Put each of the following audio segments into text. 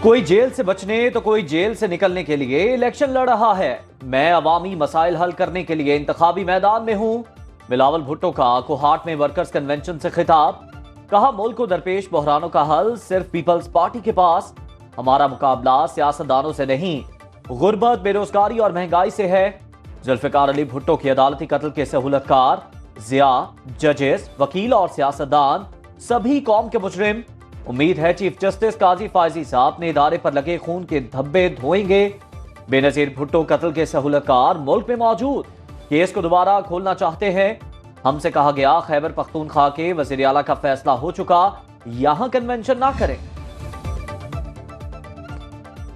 कोई जेल से बचने तो कोई जेल से निकलने के लिए इलेक्शन लड़ रहा है। मैं अवामी मसाइल हल करने के लिए इंतखाबी मैदान में हूं। बिलावल भुट्टो का कोहाट में वर्कर्स कन्वेंशन से खिताब। कहा मुल्क को दरपेश बहरानों का हल सिर्फ पीपल्स पार्टी के पास। हमारा मुकाबला सियासतदानों से नहीं, गुर्बत, बेरोजगारी और महंगाई से है। जुल्फिकार अली भुट्टो की अदालती कत्ल के सहूलतकार, जिया, जजेस, वकील और सियासतदान सभी कौम के मुजरिम। उम्मीद है चीफ जस्टिस काजी फायजी साहब अपने इदारे पर लगे खून के धब्बे धोएंगे। बेनजीर भुट्टो कत्ल के सहूलतकार मुल्क में मौजूद, केस को दोबारा खोलना चाहते हैं। हमसे कहा गया खैबर पख्तूनख्वा के वजीर आला का फैसला हो चुका, यहां कन्वेंशन ना करें।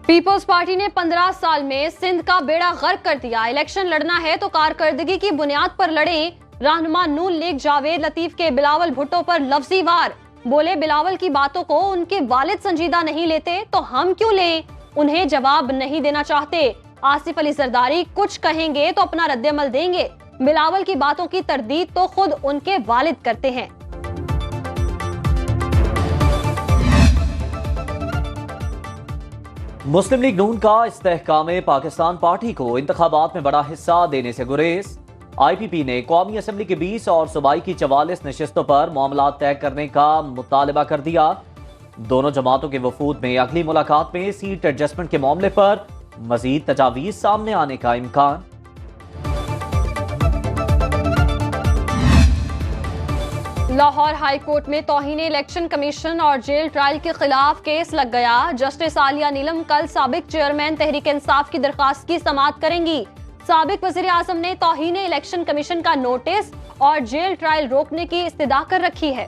पीपल्स पार्टी ने 15 साल में सिंध का बेड़ा गर्क कर दिया। इलेक्शन लड़ना है तो कारकर्दगी की बुनियाद पर लड़ें। रहनुमा नून लीग जावेद लतीफ के बिलावल भुट्टो पर लफ्जी वार। बोले बिलावल की बातों को उनके वालिद संजीदा नहीं लेते तो हम क्यों लें। उन्हें जवाब नहीं देना चाहते। आसिफ अली जरदारी कुछ कहेंगे तो अपना रद्देअमल देंगे। बिलावल की बातों की तरदीद तो खुद उनके वालिद करते हैं। मुस्लिम लीग नून का इस्तेहकाम पाकिस्तान पार्टी को इंतखाबात में बड़ा हिस्सा देने से गुरेज। IPP ने कौमी असम्बली की 20 और सूबाई की 44 नशिस्तों पर मामला तय करने का मुतालबा कर दिया। दोनों जमातों के वफूद में अगली मुलाकात में सीट एडजस्टमेंट के मामले पर मजीद तजावीज सामने आने का इम्कान। लाहौर हाई कोर्ट में तौहीन इलेक्शन कमीशन और जेल ट्रायल के खिलाफ केस लग गया। जस्टिस आलिया नीलम कल साबिक चेयरमैन तहरीक इंसाफ की दरखास्त की समाअत करेंगी। साबिक वजीर आजम ने तौहीन इलेक्शन कमीशन का नोटिस और जेल ट्रायल रोकने की इस्तदा कर रखी है।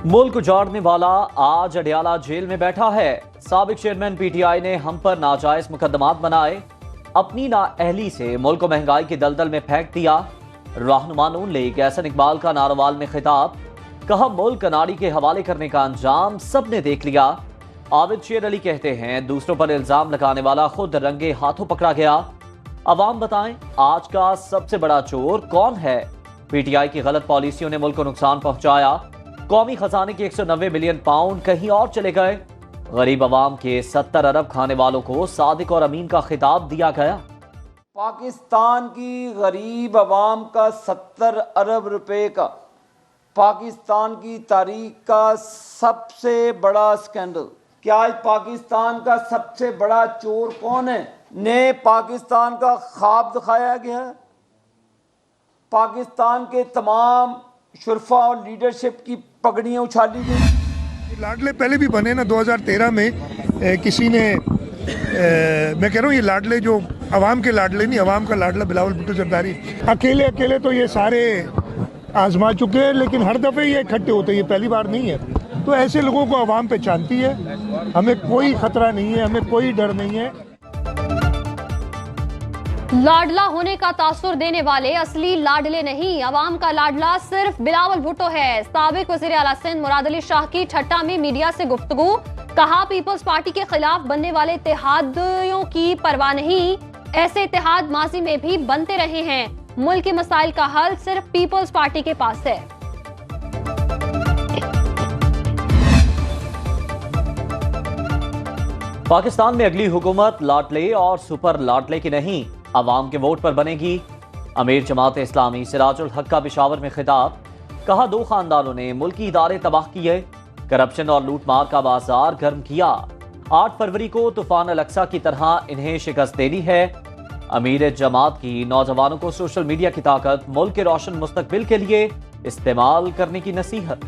मुल्क उजाड़ने वाला आज अडियाला जेल में बैठा है। साबिक चेयरमैन PTI ने हम पर नाजायज मुकदमात बनाए। अपनी नाअहली से मुल्क को महंगाई के दलदल में फेंक दिया। रहनुमा नून लीग एहसन इकबाल का नारोवाल में खिताब। कहा मुल्क अनाड़ी के हवाले करने का अंजाम सबने देख लिया। आबिद शेर अली कहते हैं दूसरों पर इल्जाम लगाने वाला खुद रंगे हाथों पकड़ा गया। अवाम बताएं आज का सबसे बड़ा चोर कौन है। PTI की गलत पॉलिसियों ने मुल्क को नुकसान पहुंचाया। कौमी खजाने के 190 बिलियन पाउंड कहीं और चले गए। गरीब अवाम के 70 अरब खाने वालों को सादिक और अमीन का खिताब दिया गया। पाकिस्तान की गरीब अवाम का 70 अरब रुपए का पाकिस्तान की तारीख का सबसे बड़ा स्कैंडल। क्या आज पाकिस्तान का सबसे बड़ा चोर कौन है? ने पाकिस्तान का ख्वाब दिखाया गया। पाकिस्तान के तमाम शुरफा और लीडरशिप की पगड़ियां उछाली गई। लाडले पहले भी बने ना, 2013 में किसी ने मैं कह रहा हूँ ये लाडले जो अवाम के लाडले नहीं, अवाम का लाडला बिलावल भुट्टो जरदारी अकेले तो ये सारे आजमा चुके हैं, लेकिन हर दफ़े ये इकट्ठे होते हैं, ये पहली बार नहीं है। तो ऐसे लोगों को अवाम पहचानती है। हमें कोई खतरा नहीं है, हमें कोई डर नहीं है। लाडला होने का तासुर देने वाले असली लाडले नहीं, अवाम का लाडला सिर्फ बिलावल भुट्टो है। साबिक वजीर आला सिंध मुराद अली शाह की ठट्टा में मीडिया से गुफ्तगू। कहा पीपल्स पार्टी के खिलाफ बनने वाले इत्तेहादियों की परवाह नहीं, ऐसे इत्तेहाद माजी में भी बनते रहे हैं। मुल्क के मसाइल का हल सिर्फ पीपल्स पार्टी के पास है। पाकिस्तान में अगली हुकूमत लाडले और सुपर लाडले की नहीं, अवाम के वोट पर बनेगी। अमीर जमात इस्लामी सिराजुल हक का पेशावर में खिताब। कहा दो खानदानों ने मुल्की इदारे तबाह किए, करप्शन और लूटमार का बाजार गर्म किया। 8 फरवरी को तूफान अलक्सा की तरह इन्हें शिकस्त देनी है। अमीर जमात की नौजवानों को सोशल मीडिया की ताकत मुल्क के रोशन मुस्तकबिल के लिए इस्तेमाल करने की नसीहत।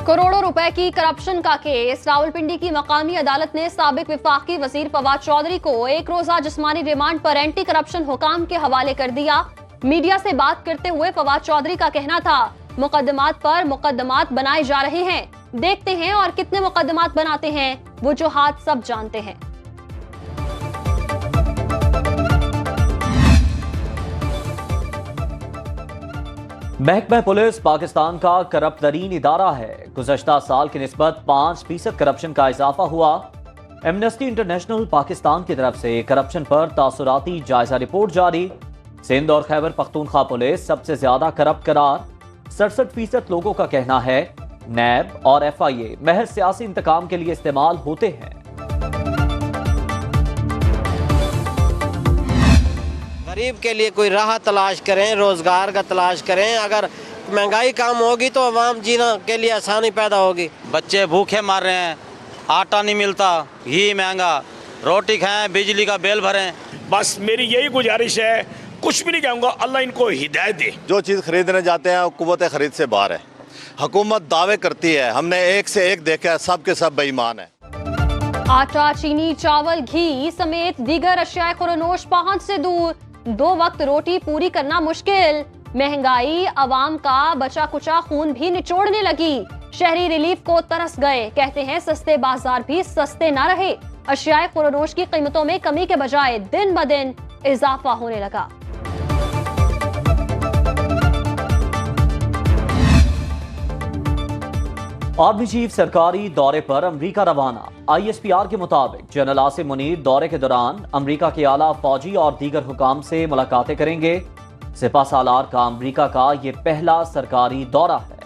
करोड़ों रुपए की करप्शन का केस। रावलपिंडी की मकामी अदालत ने साबिक विफाकी वजीर फवाद चौधरी को 1 रोजा जिस्मानी रिमांड पर एंटी करप्शन हुकाम के हवाले कर दिया। मीडिया से बात करते हुए फवाद चौधरी का कहना था मुकदमात पर मुकदमात बनाए जा रहे हैं, देखते हैं और कितने मुकदमात बनाते हैं, वो जो हाथ सब जानते हैं। महकमा पुलिस पाकिस्तान का करप्ट तरीन इदारा है। गुज़श्ता साल की निस्बत 5% करप्शन का इजाफा हुआ। एमनेस्टी इंटरनेशनल पाकिस्तान की तरफ से करप्शन पर तासुराती जायजा रिपोर्ट जारी। सिंध और खैबर पख्तूनख्वा पुलिस सबसे ज्यादा करप्ट करार। 67% लोगों का कहना है नैब और FIA महज सियासी इंतकाम के लिए इस्तेमाल होते हैं। गरीब के लिए कोई राह तलाश करें, रोजगार का तलाश करें। अगर महंगाई कम होगी तो अवाम जीना के लिए आसानी पैदा होगी। बच्चे भूखे मार रहे हैं, आटा नहीं मिलता, घी महंगा, रोटी खाएं, बिजली का बिल भरें। बस मेरी यही गुजारिश है, कुछ भी नहीं कहूँगा, अल्लाह इनको हिदायत दे। जो चीज़ खरीदने जाते हैं कुव्वत खरीद से बाहर है। हुकूमत दावे करती है, हमने एक से एक देखा है, सब के सब बेईमान है। आटा, चीनी, चावल, घी समेत दीगर अशियाए खुरनोश पहुंच से दूर। 2 वक्त रोटी पूरी करना मुश्किल। महंगाई अवाम का बचा कुचा खून भी निचोड़ने लगी। शहरी रिलीफ को तरस गए। कहते हैं सस्ते बाजार भी सस्ते ना रहे। अशियाए खुरनोश की कीमतों में कमी के बजाय दिन ब दिन इजाफा होने लगा। आर्मी चीफ सरकारी दौरे पर अमरीका रवाना। ISPR के मुताबिक जनरल आसिम मुनीर दौरे के दौरान अमरीका के आला फौजी और दीगर हुकाम से मुलाकातें करेंगे। सिपा सालार का अमरीका का ये पहला सरकारी दौरा है।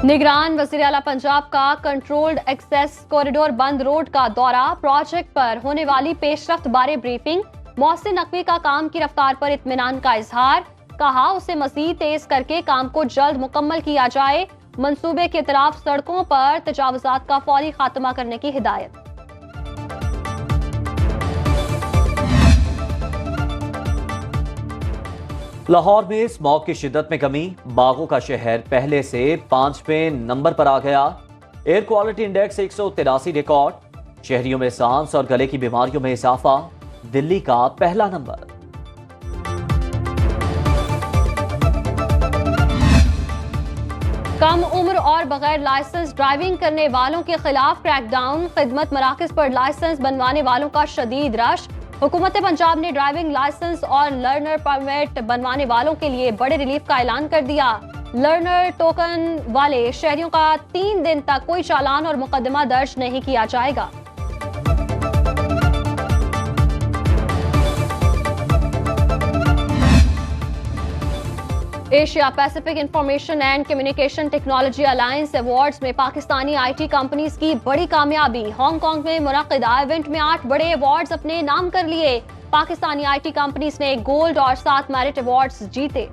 निगरान वज़ीर आला पंजाब का कंट्रोल्ड एक्सेस कॉरिडोर बंद रोड का दौरा। प्रोजेक्ट पर होने वाली पेशरफ्त बारे ब्रीफिंग। मोहसिन नकवी का काम की रफ्तार पर इत्मीनान का इजहार। कहा उसे मजीद तेज करके काम को जल्द मुकम्मल किया जाए। मंसूबे के खिलाफ सड़कों पर तजावुजात का फौरी खात्मा करने की हिदायत। लाहौर में स्मॉग की शिद्दत में कमी। बागों का शहर पहले से 5वें नंबर पर आ गया। Air quality index 183 record. शहरियों में सांस और गले की बीमारियों में इजाफा। दिल्ली का पहला नंबर। कम उम्र और बगैर लाइसेंस ड्राइविंग करने वालों के खिलाफ क्रैकडाउन। खिदमत मराकज पर लाइसेंस बनवाने वालों का शदीद रश। हुकूमत पंजाब ने ड्राइविंग लाइसेंस और लर्नर परमिट बनवाने वालों के लिए बड़े रिलीफ का ऐलान कर दिया। लर्नर टोकन वाले शहरियों का 3 दिन तक कोई चालान और मुकदमा दर्ज नहीं किया जाएगा। Asia Pacific information and communication technology alliance awards में पाकिस्तानी IT कंपनीज की बड़ी कामयाबी। हांगकांग में मुनक्किदा इवेंट में 8 बड़े अवार्ड्स अपने नाम कर लिए। पाकिस्तानी IT कंपनीज ने गोल्ड और 7 मेरिट अवार्ड्स जीते।